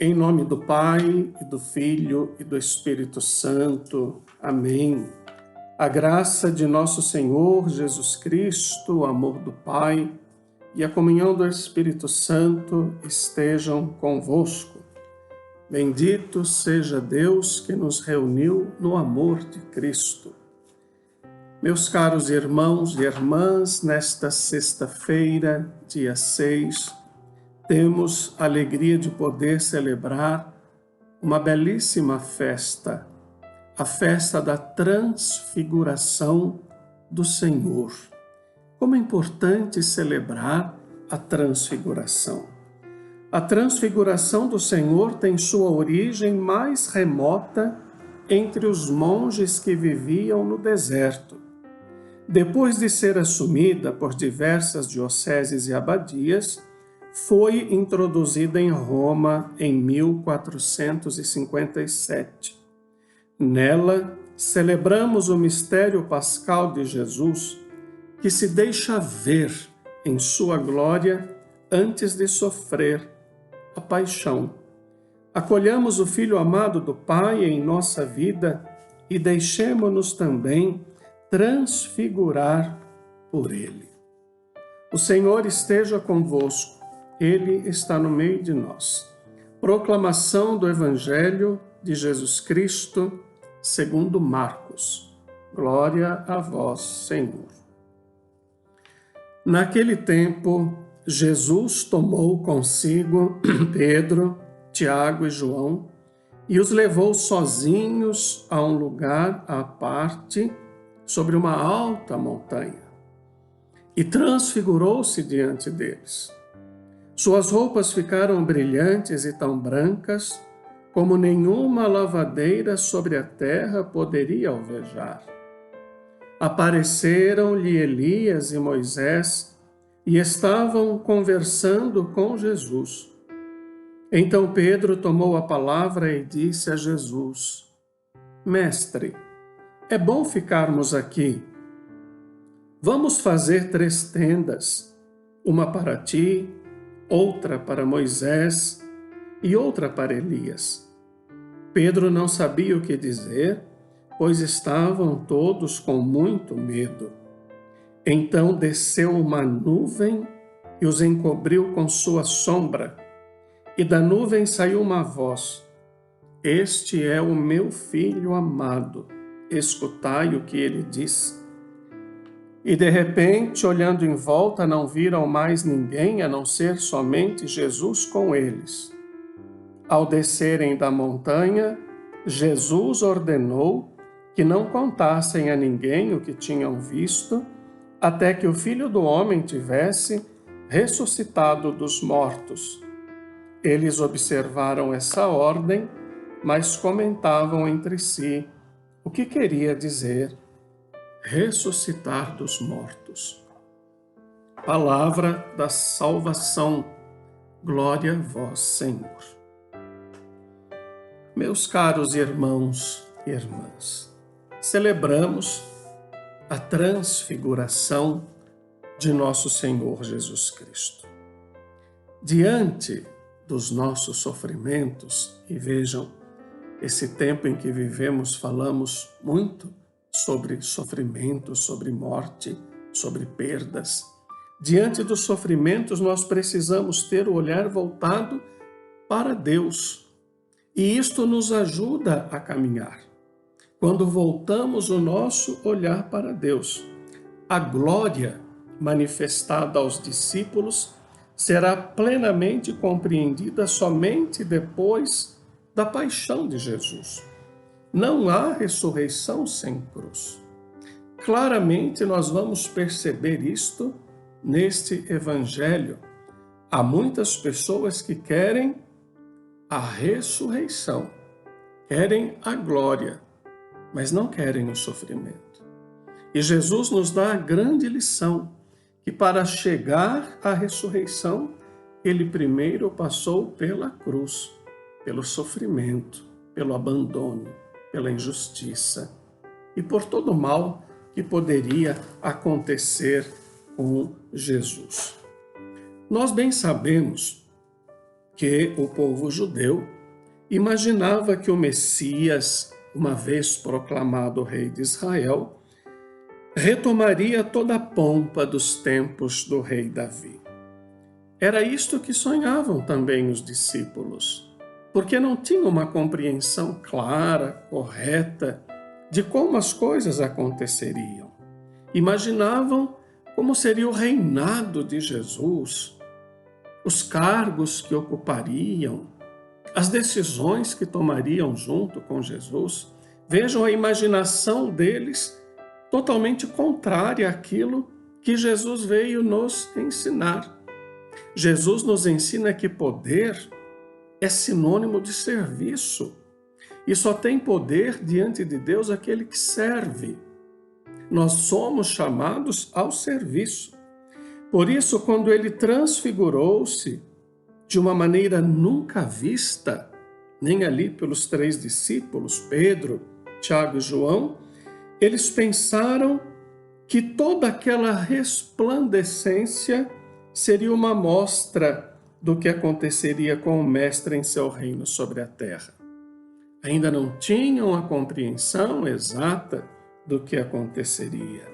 Em nome do Pai, e do Filho, e do Espírito Santo. Amém. A graça de nosso Senhor Jesus Cristo, o amor do Pai e a comunhão do Espírito Santo estejam convosco. Bendito seja Deus que nos reuniu no amor de Cristo. Meus caros irmãos e irmãs, nesta sexta-feira, dia 6, temos a alegria de poder celebrar uma belíssima festa, a festa da transfiguração do Senhor. Como é importante celebrar a transfiguração. A transfiguração do Senhor tem sua origem mais remota entre os monges que viviam no deserto. Depois de ser assumida por diversas dioceses e abadias, foi introduzida em Roma em 1457. Nela, celebramos o mistério pascal de Jesus, que se deixa ver em sua glória antes de sofrer a paixão. Acolhamos o Filho amado do Pai em nossa vida e deixemo-nos também transfigurar por Ele. O Senhor esteja convosco, Ele está no meio de nós. Proclamação do Evangelho de Jesus Cristo, segundo Marcos. Glória a vós, Senhor. Naquele tempo, Jesus tomou consigo Pedro, Tiago e João e os levou sozinhos a um lugar à parte, sobre uma alta montanha, e transfigurou-se diante deles. Suas roupas ficaram brilhantes e tão brancas como nenhuma lavadeira sobre a terra poderia alvejar. Apareceram-lhe Elias e Moisés e estavam conversando com Jesus. Então Pedro tomou a palavra e disse a Jesus: Mestre, é bom ficarmos aqui. Vamos fazer 3 tendas, uma para ti, outra para Moisés e outra para Elias. Pedro não sabia o que dizer, pois estavam todos com muito medo. Então desceu uma nuvem e os encobriu com sua sombra, e da nuvem saiu uma voz: Este é o meu filho amado, escutai o que ele diz. E de repente, olhando em volta, não viram mais ninguém a não ser somente Jesus com eles. Ao descerem da montanha, Jesus ordenou que não contassem a ninguém o que tinham visto, até que o Filho do Homem tivesse ressuscitado dos mortos. Eles observaram essa ordem, mas comentavam entre si o que queria dizer ressuscitar dos mortos. Palavra da salvação. Glória a vós, Senhor. Meus caros irmãos e irmãs, celebramos a transfiguração de nosso Senhor Jesus Cristo. Diante dos nossos sofrimentos, e vejam, esse tempo em que vivemos falamos muito sobre sofrimento, sobre morte, sobre perdas. Diante dos sofrimentos, nós precisamos ter o olhar voltado para Deus. E isto nos ajuda a caminhar. Quando voltamos o nosso olhar para Deus, a glória manifestada aos discípulos será plenamente compreendida somente depois da paixão de Jesus. Não há ressurreição sem cruz. Claramente nós vamos perceber isto neste Evangelho. Há muitas pessoas que querem a ressurreição, querem a glória, mas não querem o sofrimento. E Jesus nos dá a grande lição, que para chegar à ressurreição, ele primeiro passou pela cruz, pelo sofrimento, pelo abandono, pela injustiça e por todo o mal que poderia acontecer com Jesus. Nós bem sabemos que o povo judeu imaginava que o Messias, uma vez proclamado rei de Israel, retomaria toda a pompa dos tempos do rei Davi. Era isto que sonhavam também os discípulos, porque não tinham uma compreensão clara, correta, de como as coisas aconteceriam. Imaginavam como seria o reinado de Jesus, os cargos que ocupariam, as decisões que tomariam junto com Jesus. Vejam a imaginação deles totalmente contrária àquilo que Jesus veio nos ensinar. Jesus nos ensina que poder é sinônimo de serviço. E só tem poder diante de Deus aquele que serve. Nós somos chamados ao serviço. Por isso, quando ele transfigurou-se de uma maneira nunca vista, nem ali pelos 3 discípulos, Pedro, Tiago e João, eles pensaram que toda aquela resplandecência seria uma mostra do que aconteceria com o Mestre em seu reino sobre a terra. Ainda não tinham a compreensão exata do que aconteceria.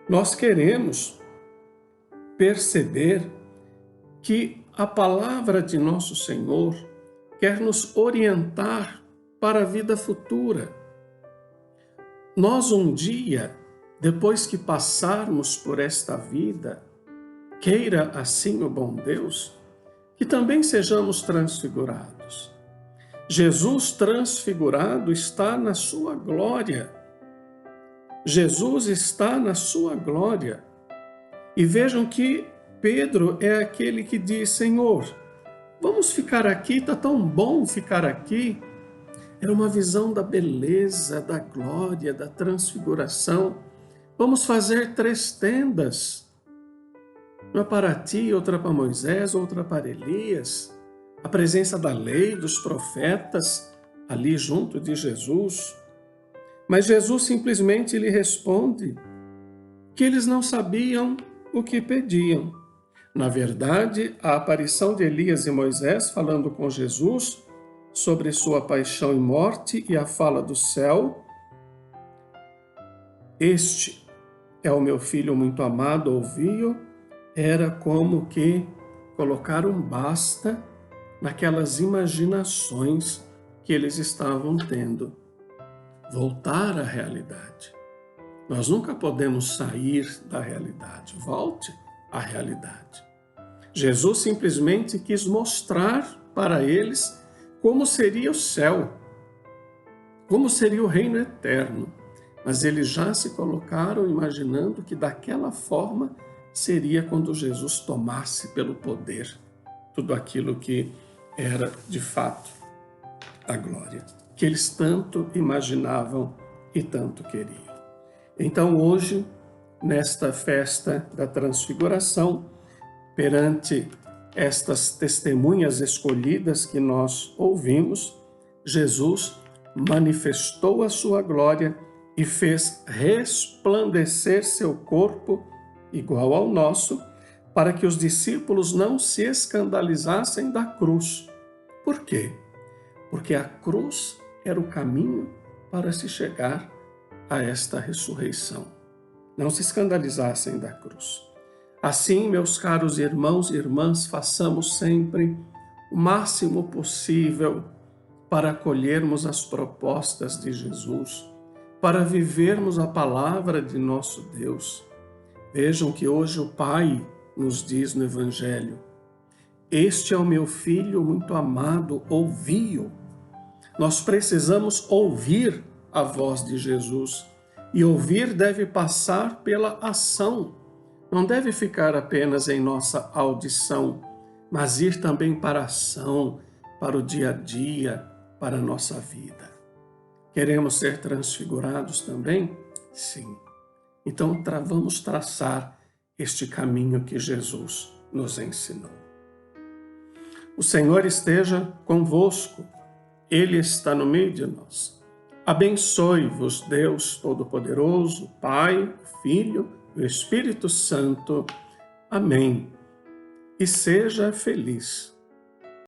Nós queremos perceber que a palavra de nosso Senhor quer nos orientar para a vida futura. Nós um dia, depois que passarmos por esta vida, queira assim o bom Deus, que também sejamos transfigurados. Jesus transfigurado está na sua glória. Jesus está na sua glória. E vejam que Pedro é aquele que diz: Senhor, vamos ficar aqui, está tão bom ficar aqui. Era uma visão da beleza, da glória, da transfiguração. Vamos fazer 3 tendas. Uma para ti, outra para Moisés, outra para Elias. A presença da lei, dos profetas, ali junto de Jesus. Mas Jesus simplesmente lhe responde que eles não sabiam o que pediam. Na verdade, a aparição de Elias e Moisés falando com Jesus sobre sua paixão e morte e a fala do céu: este é o meu filho muito amado, ouvi-o, era como que colocar um basta naquelas imaginações que eles estavam tendo. Voltar à realidade. Nós nunca podemos sair da realidade. Volte à realidade. Jesus simplesmente quis mostrar para eles como seria o céu, como seria o reino eterno. Mas eles já se colocaram imaginando que daquela forma seria quando Jesus tomasse pelo poder tudo aquilo que era de fato a glória, que eles tanto imaginavam e tanto queriam. Então hoje, nesta festa da transfiguração, perante estas testemunhas escolhidas que nós ouvimos, Jesus manifestou a sua glória e fez resplandecer seu corpo igual ao nosso, para que os discípulos não se escandalizassem da cruz. Por quê? Porque a cruz era o caminho para se chegar a esta ressurreição. Não se escandalizassem da cruz. Assim, meus caros irmãos e irmãs, façamos sempre o máximo possível para acolhermos as propostas de Jesus, para vivermos a palavra de nosso Deus. Vejam que hoje o Pai nos diz no Evangelho: este é o meu filho muito amado, ouvi-o. Nós precisamos ouvir a voz de Jesus. E ouvir deve passar pela ação. Não deve ficar apenas em nossa audição, mas ir também para a ação, para o dia a dia, para a nossa vida. Queremos ser transfigurados também? Sim. Então vamos traçar este caminho que Jesus nos ensinou. O Senhor esteja convosco. Ele está no meio de nós. Abençoe-vos, Deus Todo-Poderoso, Pai, o Filho e o Espírito Santo. Amém. E seja feliz.